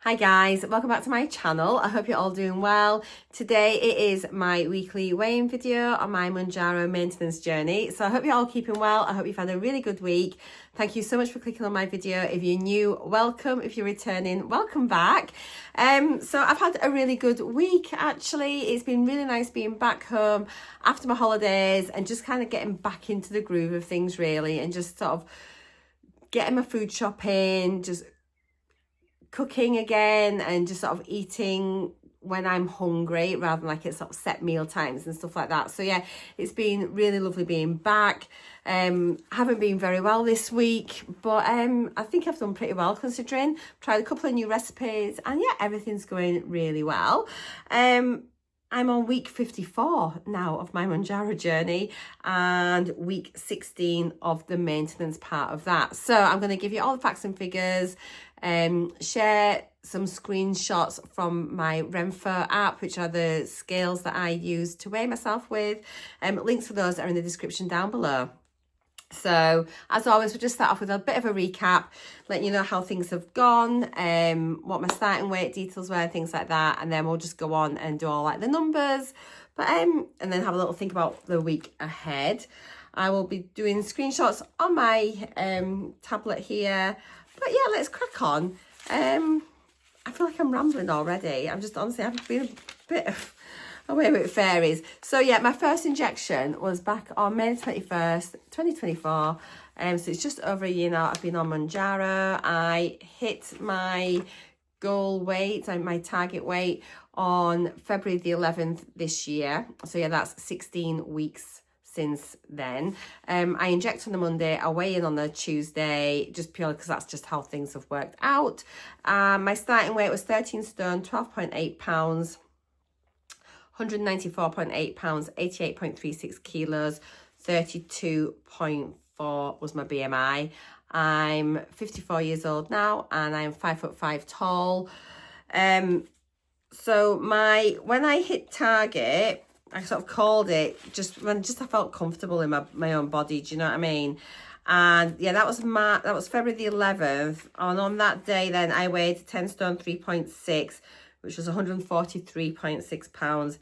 Hi guys, welcome back to my channel. I hope you're all doing well. Today it is my weekly weigh-in video on my MOUNJARO maintenance journey. So I hope you're all keeping well. I hope you've had a really good week. Thank you so much for clicking on my video. If you're new, welcome. If you're returning, welcome back. So I've had a really good week actually. It's been really nice being back home after my holidays and just kind of getting back into the groove of things really, and just sort of getting my food shopping, just cooking again, and just sort of eating when I'm hungry rather than like it's sort of set meal times and stuff like that. So yeah, it's been really lovely being back. Haven't been very well this week, but I think I've done pretty well considering. Tried a couple of new recipes and yeah, everything's going really well. I'm on week 54 now of my MOUNJARO journey and week 16 of the maintenance part of that. So I'm going to give you all the facts and figures, share some screenshots from my RENPHO app, which are the scales that I use to weigh myself with. Links for those are in the description down below. So as always, we'll just start off with a bit of a recap, letting you know how things have gone, what my starting weight details were, things like that, and then we'll just go on and do all like the numbers, but and then have a little think about the week ahead. I will be doing screenshots on my tablet here, but yeah, let's crack on. I feel like I'm rambling already. I'm just honestly, I've been a bit away with fairies. So yeah, my first injection was back on May 21st, 2024. So it's just over a year now I've been on MOUNJARO. I hit my goal weight, my target weight, on February the 11th this year. So yeah, that's 16 weeks since then. I inject on the Monday, I weigh in on the Tuesday, just purely because that's just how things have worked out. My starting weight was 13 stone, 12.8 pounds. 194.8 pounds, 88.36 kilos, 32.4 was my BMI. I'm 54 years old now and I'm 5'5" tall. So when I hit target, I sort of called it just when I felt comfortable in my own body. Do you know what I mean? And yeah, that was February the 11th. And on that day, then I weighed 10 stone 3.6, which was 143.6 pounds,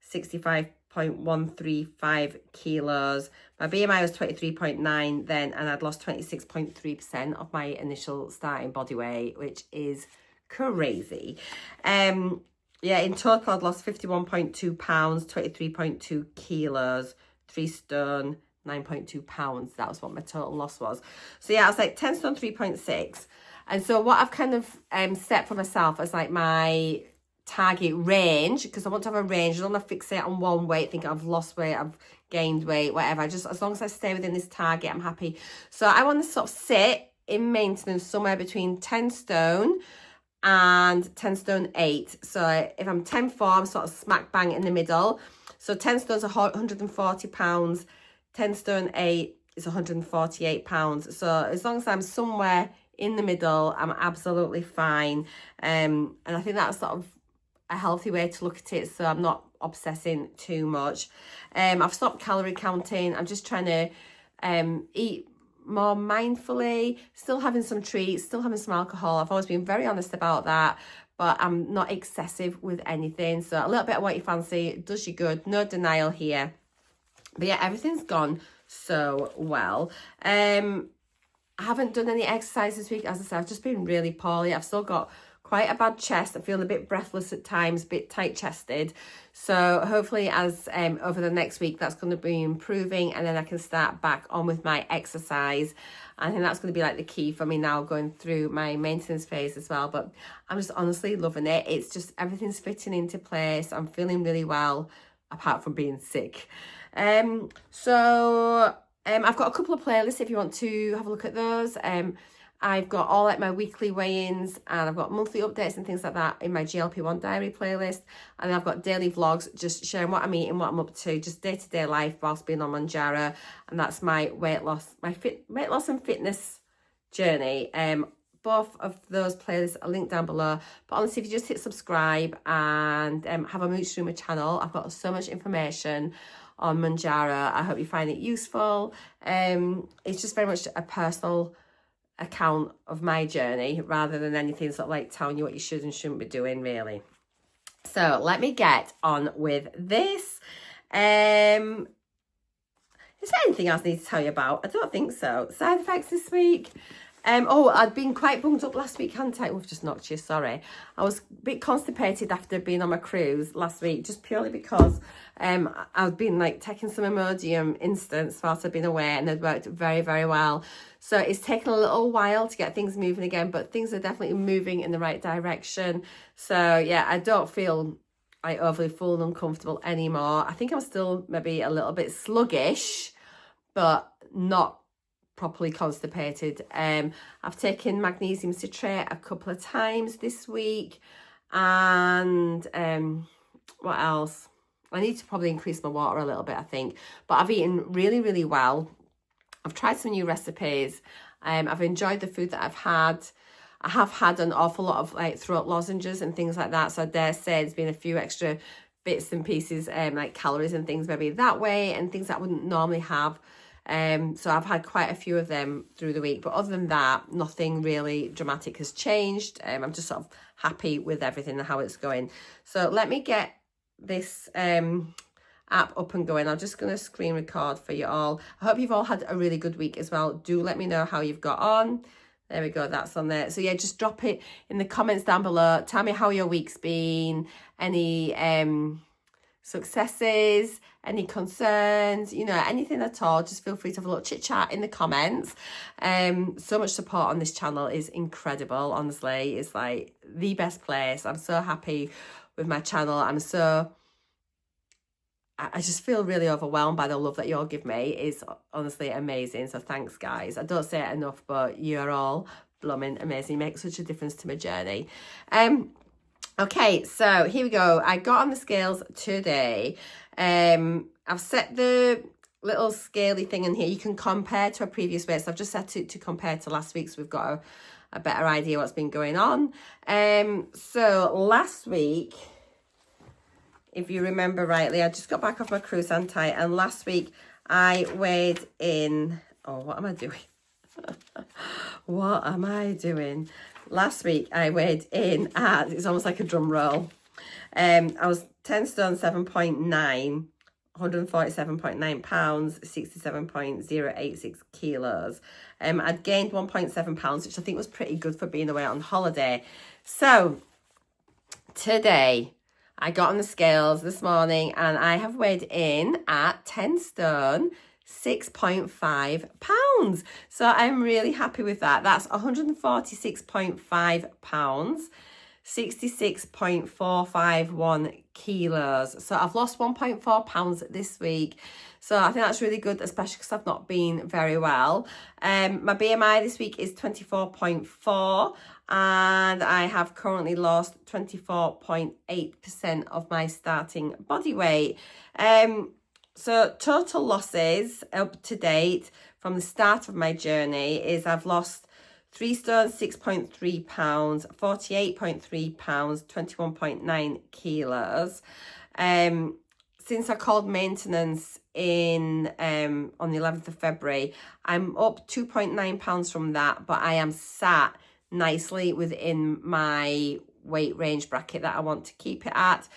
65.135 kilos. My BMI was 23.9 then, and I'd lost 26.3% of my initial starting body weight, which is crazy. Yeah, in total, I'd lost 51.2 pounds, 23.2 kilos, 3 stone, 9.2 pounds. That was what my total loss was. So yeah, I was like 10 stone, 3.6. And so what I've kind of set for myself as like my target range, because I want to have a range. I don't want to fixate on one weight, think I've lost weight, I've gained weight, whatever. Just as long as I stay within this target, I'm happy. So I want to sort of sit in maintenance somewhere between 10 stone and 10 stone 8. So if I'm 10'4", I'm sort of smack bang in the middle. So 10 stone's 140 pounds, 10 stone 8 is 148 pounds. So as long as I'm somewhere in the middle, I'm absolutely fine. And I think that's sort of a healthy way to look at it, so I'm not obsessing too much. I've stopped calorie counting. I'm just trying to eat more mindfully, still having some treats, still having some alcohol. I've always been very honest about that, but I'm not excessive with anything. So a little bit of what you fancy does you good, no denial here. But yeah, everything's gone so well. I haven't done any exercise this week. As I said, I've just been really poorly. I've still got quite a bad chest. I'm feeling a bit breathless at times, a bit tight chested. So hopefully as over the next week, that's going to be improving, and then I can start back on with my exercise. I think that's going to be like the key for me now going through my maintenance phase as well. But I'm just honestly loving it. It's just everything's fitting into place. I'm feeling really well, apart from being sick. I've got a couple of playlists if you want to have a look at those. I've got all like my weekly weigh-ins, and I've got monthly updates and things like that in my GLP-1 diary playlist. And then I've got daily vlogs just sharing what I'm eating, what I'm up to, just day-to-day life whilst being on MOUNJARO. And that's my weight loss and fitness journey. Both of those playlists are linked down below. But honestly, if you just hit subscribe and have a mooch through my channel, I've got so much information on MOUNJARO. I hope you find it useful. It's just very much a personal account of my journey rather than anything sort of like telling you what you should and shouldn't be doing, really. So let me get on with this. Is there anything else I need to tell you about? I don't think so. Side effects this week. Oh, I'd been quite bunged up last week, hadn't I? We've just knocked you, sorry. I was a bit constipated after being on my cruise last week, just purely because I've been like taking some Imodium instants whilst I've been away, and they'd worked very, very well. So it's taken a little while to get things moving again, but things are definitely moving in the right direction. So yeah, I don't feel like overly full and uncomfortable anymore. I think I'm still maybe a little bit sluggish, but not properly constipated. I've taken magnesium citrate a couple of times this week, and what else? I need to probably increase my water a little bit, I think, but I've eaten really, really well. I've tried some new recipes. I've enjoyed the food that I've had. I have had an awful lot of like throat lozenges and things like that, so I dare say there's been a few extra bits and pieces, like calories and things maybe that way, and things that I wouldn't normally have. So I've had quite a few of them through the week, but other than that, nothing really dramatic has changed. I'm just sort of happy with everything and how it's going. So let me get this app up and going. I'm just going to screen record for you all. I hope you've all had a really good week as well. Do let me know how you've got on. There we go, that's on there. So yeah, just drop it in the comments down below. Tell me how your week's been, any successes, any concerns, you know, anything at all. Just feel free to have a little chit chat in the comments. So much support on this channel is incredible, honestly. It's like the best place. I'm so happy with my channel. I just feel really overwhelmed by the love that you all give me. It's honestly amazing. So thanks, guys. I don't say it enough, but you're all blooming amazing. You make such a difference to my journey. Okay, so here we go. I got on the scales today. I've set the little scaly thing in here. You can compare to a previous weight. So I've just set it to compare to last week, so we've got a better idea what's been going on. So last week, if you remember rightly, I just got back off my cruise, hadn't I? And last week I weighed in, oh, what am I doing? What am I doing? Last week I weighed in at, it's almost like a drum roll. I was 10 stone 7.9, 147.9 pounds, 67.086 kilos. I'd gained 1.7 pounds, which I think was pretty good for being away on holiday. So today I got on the scales this morning and I have weighed in at 10 stone 6.5 pounds. So I'm really happy with that. That's 146.5 pounds, 66.451 kilos. So I've lost 1.4 pounds this week. So I think that's really good, especially because I've not been very well. My BMI this week is 24.4, and I have currently lost 24.8% of my starting body weight. So total losses up to date from the start of my journey is I've lost 3 stone 6.3 pounds, 48.3 pounds, 21.9 kilos. Since I called maintenance in on the 11th of February, I'm up 2.9 pounds from that, but I am sat nicely within my weight range bracket that I want to keep it at.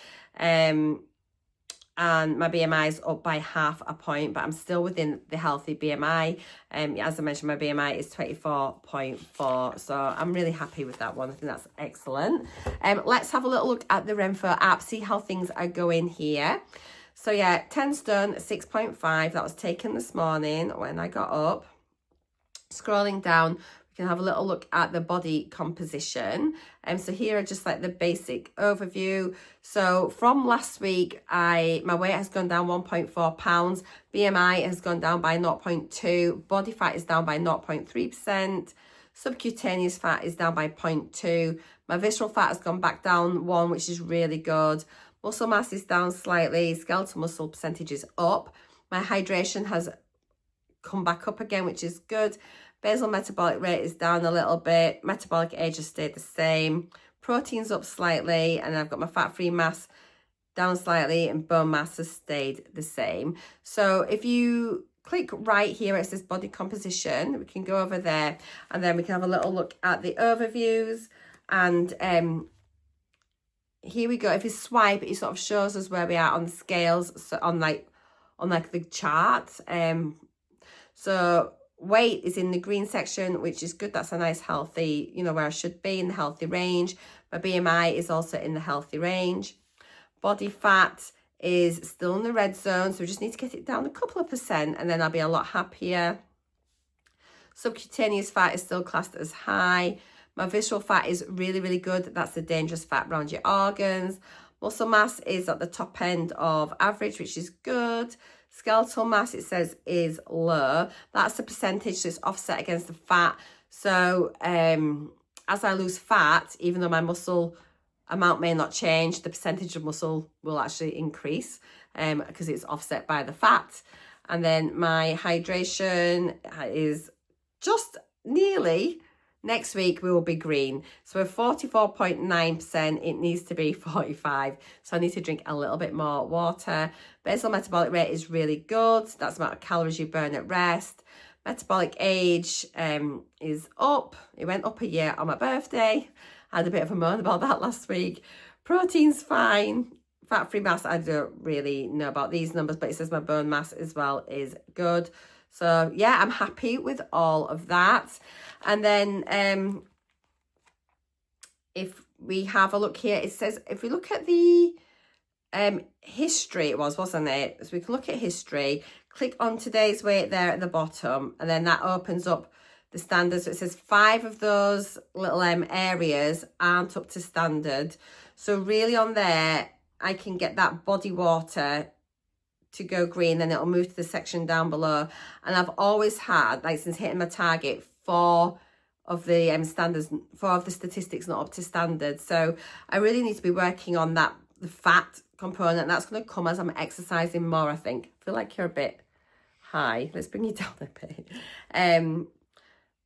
And my BMI is up by 0.5 point, but I'm still within the healthy BMI. As I mentioned, my BMI is 24.4, so I'm really happy with that one. I think that's excellent. Let's have a little look at the RENPHO app, see how things are going here. So yeah, 10 stone 6.5, that was taken this morning when I got up. Scrolling down, we can have a little look at the body composition. So here are just like the basic overview. So from last week, my weight has gone down 1.4 pounds. BMI has gone down by 0.2. Body fat is down by 0.3%. Subcutaneous fat is down by 0.2. My visceral fat has gone back down 1, which is really good. Muscle mass is down slightly. Skeletal muscle percentage is up. My hydration has come back up again, which is good. Basal metabolic rate is down a little bit. Metabolic age has stayed the same. Protein's up slightly, and I've got my fat-free mass down slightly, and bone mass has stayed the same. So if you click right here where it says body composition. We can go over there and then we can have a little look at the overviews. And here we go. If you swipe, it sort of shows us where we are on the scales, so on like the chart. So weight is in the green section, which is good. That's a nice healthy, you know, where I should be in the healthy range. My BMI is also in the healthy range. Body fat is still in the red zone, so we just need to get it down a couple of percent and then I'll be a lot happier. Subcutaneous fat is still classed as high. My visceral fat is really, really good. That's the dangerous fat around your organs. Muscle mass is at the top end of average, which is good. Skeletal mass, it says, is low. That's the percentage that's offset against the fat. So as I lose fat, even though my muscle amount may not change, the percentage of muscle will actually increase because it's offset by the fat. And then my hydration is just nearly, next week we will be green. So we're 44.9%, it needs to be 45. So I need to drink a little bit more water. Basal metabolic rate is really good. That's the amount of calories you burn at rest. Metabolic age is up. It went up a year on my birthday. I had a bit of a moan about that last week. Protein's fine. Fat-free mass, I don't really know about these numbers, but it says my bone mass as well is good. So yeah, I'm happy with all of that. And then if we have a look here, it says, if we look at the history, it wasn't it? So we can look at history, click on today's weight there at the bottom, and then that opens up the standards. So it says 5 of those little areas aren't up to standard. So really on there, I can get that body water to go green, then it'll move to the section down below. And I've always had, like since hitting my target, 4 of the standards, 4 of the statistics not up to standard. So I really need to be working on that, the fat component. And that's going to come as I'm exercising more, I think. I feel like you're a bit high. Let's bring you down a bit.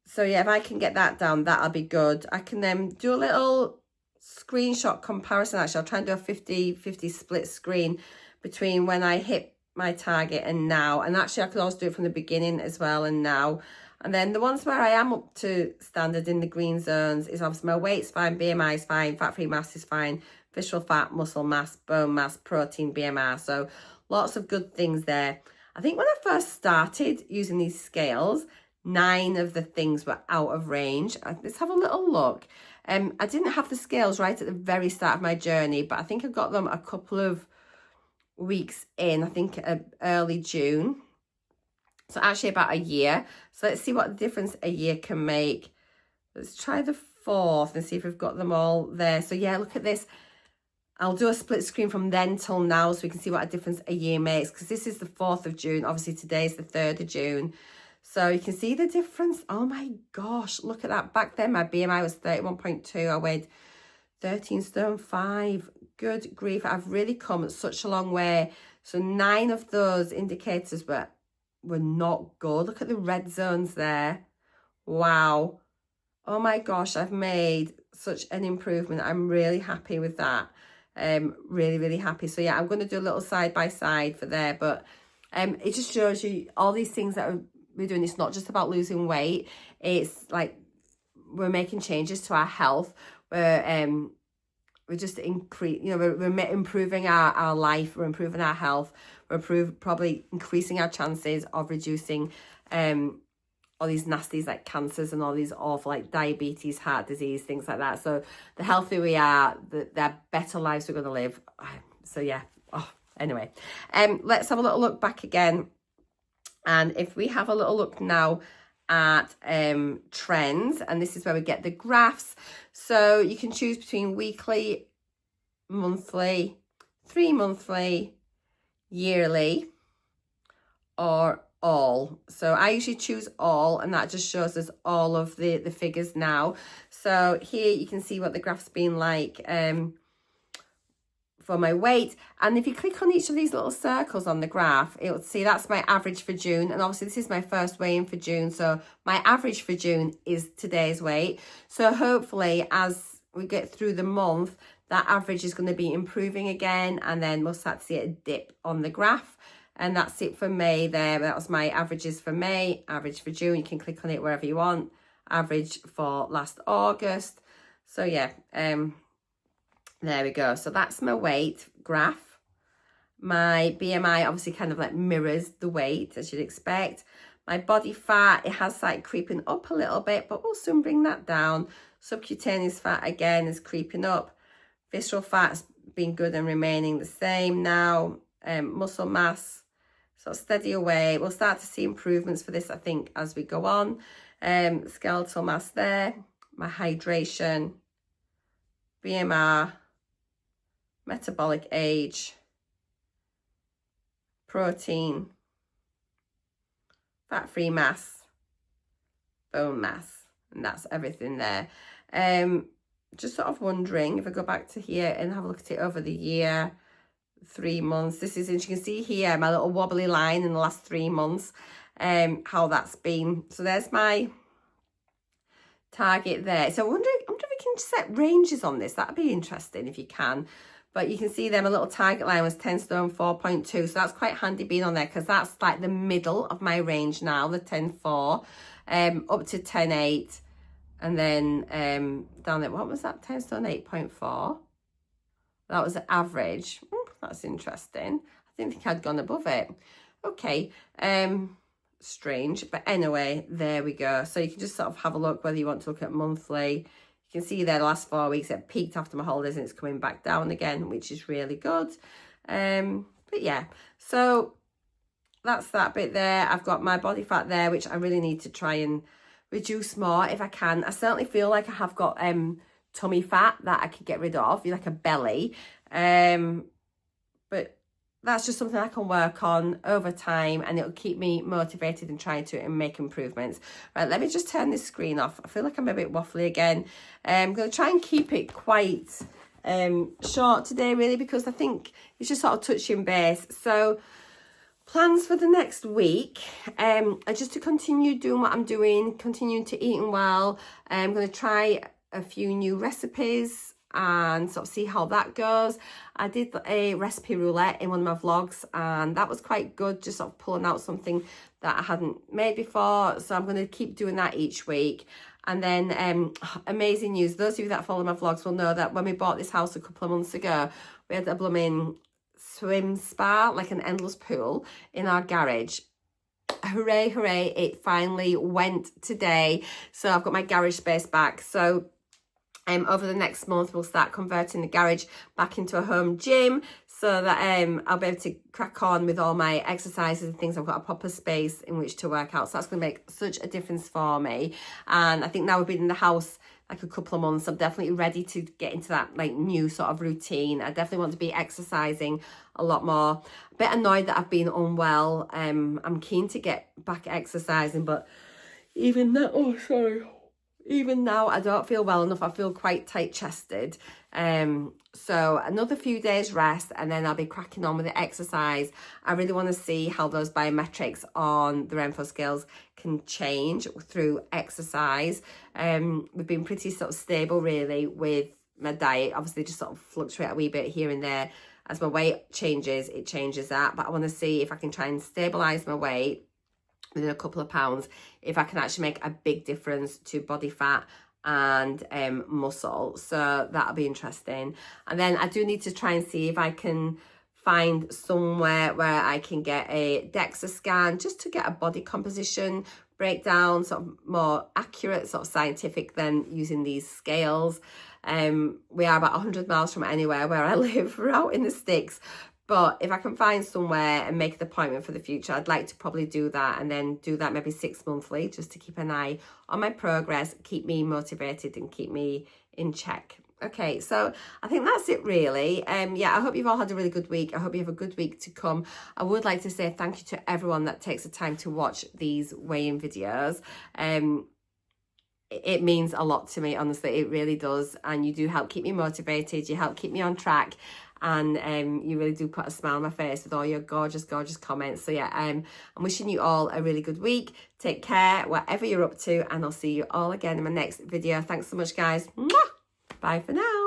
So yeah, if I can get that down, that'll be good. I can then do a little screenshot comparison. Actually, I'll try and do a 50-50 split screen between when I hit my target and now. And actually, I could also do it from the beginning as well and now. And then the ones where I am up to standard in the green zones is obviously my weight's fine, BMI is fine, fat-free mass is fine, visceral fat, muscle mass, bone mass, protein, BMR. So lots of good things there. I think when I first started using these scales, 9 of the things were out of range. Let's have a little look. I didn't have the scales right at the very start of my journey, but I think I got them a couple of weeks in, I think early June. So actually about a year. So let's see what difference a year can make. Let's try the 4th and see if we've got them all there. So yeah, look at this. I'll do a split screen from then till now so we can see what a difference a year makes, because this is the 4th of June. Obviously today's the 3rd of June. So you can see the difference. Oh my gosh, look at that. Back then my BMI was 31.2. I weighed 13 stone 5. Good grief, I've really come such a long way. So 9 of those indicators were not good. Look at the red zones there. Wow. Oh my gosh, I've made such an improvement. I'm really happy with that. Really, really happy. So yeah, I'm going to do a little side by side for there, but it just shows you all these things that we're doing. It's not just about losing weight. It's like we're making changes to our health. We're just we're improving our life. We're improving our health. We're probably increasing our chances of reducing all these nasties like cancers and all these awful like diabetes, heart disease, things like that. So the healthier we are, the better lives we're going to live. So yeah. Anyway, let's have a little look back again. And if we have a little look now at trends, and this is where we get the graphs. So you can choose between weekly, monthly, 3 monthly, yearly, or all. So I usually choose all, and that just shows us all of the figures now. So here you can see what the graph's been like for my weight. And if you click on each of these little circles on the graph, it'll see that's my average for June. And obviously this is my first weigh-in for June. So my average for June is today's weight. So hopefully as we get through the month, that average is going to be improving again. And then we'll start to see a dip on the graph. And that's it for May there. That was my averages for May, average for June. You can click on it wherever you want. Average for last August. So yeah, there we go. So that's my weight graph. My BMI obviously kind of like mirrors the weight, as you'd expect. My body fat, it has started creeping up a little bit, but we'll soon bring that down. Subcutaneous fat again is creeping up. Visceral fat's been good and remaining the same now. Muscle mass, sort of steady away. We'll start to see improvements for this, I think, as we go on. Skeletal mass there. My hydration, BMR, metabolic age, protein, fat-free mass, bone mass, and that's everything there. Just sort of wondering if I go back to here and have a look at it over the year, 3 months. This is, as you can see here, my little wobbly line in the last 3 months, how that's been. So there's my target there. So I wonder if we can set ranges on this. That'd be interesting if you can. But you can see there, my little target line was 10 stone 4.2. So that's quite handy being on there, because that's like the middle of my range now, the 10.4, up to 10.8. And then down there, what was that? 10 stone 8.4. That was the average. That's interesting. I didn't think I'd gone above it. Okay. Strange. But anyway, there we go. So you can just sort of have a look whether you want to look at monthly. You can see there the last 4 weeks it peaked after my holidays and it's coming back down again, which is really good. But yeah, so that's that bit there. I've got my body fat there, which I really need to try and reduce more if I can. I certainly feel like I have got tummy fat that I could get rid of, like a belly. But that's just something I can work on over time, and it'll keep me motivated and trying to make improvements. Right, let me just turn this screen off. I feel like I'm a bit waffly again. I'm going to try and keep it quite short today, really, because I think it's just sort of touching base. So plans for the next week are just to continue doing what I'm doing, continuing to eating well. I'm going to try a few new recipes and sort of see how that goes. I did a recipe roulette in one of my vlogs, and that was quite good, just sort of pulling out something that I hadn't made before. So I'm going to keep doing that each week. And then amazing news, those of you that follow my vlogs will know that when we bought this house a couple of months ago, we had a blooming swim spa, like an endless pool in our garage. Hooray, hooray, it finally went today. So I've got my garage space back. So over the next month, we'll start converting the garage back into a home gym, so that I'll be able to crack on with all my exercises and things. I've got a proper space in which to work out. So that's going to make such a difference for me. And I think now we've been in the house like a couple of months, I'm definitely ready to get into that like new sort of routine. I definitely want to be exercising a lot more. A bit annoyed that I've been unwell. I'm keen to get back exercising, but even that, even now I don't feel well enough. I feel quite tight-chested. So another few days rest, and then I'll be cracking on with the exercise. I really want to see how those biometrics on the RENPHO scales can change through exercise. We've been pretty sort of stable really with my diet. Obviously just sort of fluctuate a wee bit here and there. As my weight changes, it changes that. But I want to see if I can try and stabilise my weight within a couple of pounds, if I can actually make a big difference to body fat and muscle. So that'll be interesting. And then I do need to try and see if I can find somewhere where I can get a DEXA scan, just to get a body composition breakdown, sort of more accurate, sort of scientific than using these scales. We are about 100 miles from anywhere where I live. We're out in the sticks. But if I can find somewhere and make an appointment for the future, I'd like to probably do that, and then do that maybe 6 monthly, just to keep an eye on my progress, keep me motivated and keep me in check. Okay, so I think that's it really. Yeah, I hope you've all had a really good week. I hope you have a good week to come. I would like to say thank you to everyone that takes the time to watch these weigh-in videos. It means a lot to me, honestly, it really does. And you do help keep me motivated, you help keep me on track. And you really do put a smile on my face with all your gorgeous, gorgeous comments. So yeah, I'm wishing you all a really good week. Take care, whatever you're up to, and I'll see you all again in my next video. Thanks so much, guys. Mwah! Bye for now.